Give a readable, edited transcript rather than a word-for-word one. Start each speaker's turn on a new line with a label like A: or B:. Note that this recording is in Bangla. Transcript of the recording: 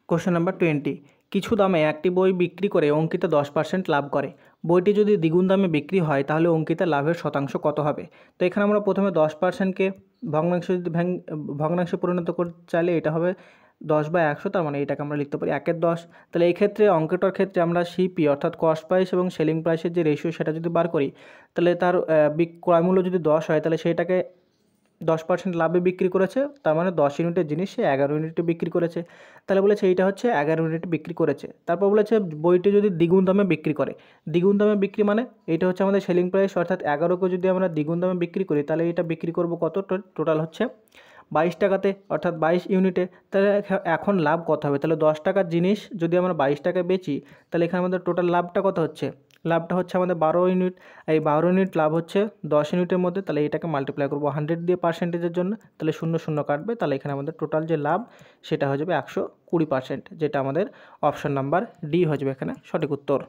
A: কোশ্চেন নাম্বার 20, কিছু দামে একটি বই বিক্রি করে অঙ্কিতা 10% লাভ করে। বইটি যদি দ্বিগুণ দামে বিক্রি হয় তাহলে অঙ্কিতা লাভের শতাংশ কত হবে? তো এখানে আমরা প্রথমে 10%কে ভগ্নাংশে পরিণত করতে চাইলে এটা হবে 10/100, তার মানে এটাকে আমরা লিখতে পারি 1/10। তাহলে এই ক্ষেত্রে অঙ্কটার ক্ষেত্রে আমরা সিপি অর্থাৎ কস্ট প্রাইস এবং সেলিং প্রাইসের যে রেশিও সেটা যদি বার করি, তাহলে তার ক্রয় মূল্য যদি 10 হয় তাহলে সেইটাকে 10% লাভে বিক্রি করেছে, তার মানে 10 ইউনিটের জিনিস সে 11 ইউনিটে বিক্রি করেছে। তাহলে বলেছে এইটা হচ্ছে 11 ইউনিটে বিক্রি করেছে। তারপর বলেছে বইটি যদি দ্বিগুণ দামে বিক্রি করে। দ্বিগুণ দামে বিক্রি মানে এইটা হচ্ছে আমাদের সেলিং প্রাইস, অর্থাৎ 11কে যদি আমরা দ্বিগুণ দামে বিক্রি করি তাহলে এটা বিক্রি করব কত? টোটাল হচ্ছে 22 টাকাতে, অর্থাৎ 22 ইউনিটে। তাহলে এখন লাভ কত হবে? তাহলে 10 টাকার জিনিস যদি আমরা 22 টাকায় বেচি তাহলে এখানে আমাদের টোটাল লাভটা কত হচ্ছে? লাভটা হচ্ছে আমাদের 12 ইউনিট। এই 12 ইউনিট লাভ হচ্ছে 10 ইউনিটের মধ্যে, তাহলে এটাকে মাল্টিপ্লাই করবো 100 দিয়ে পার্সেন্টেজের জন্য, তাহলে 0 0 কাটবে, তাহলে এখানে আমাদের টোটাল যে লাভ সেটা হয়ে যাবে 120%, যেটা আমাদের অপশন নাম্বার ডি হয়ে যাবে এখানে সঠিক উত্তর।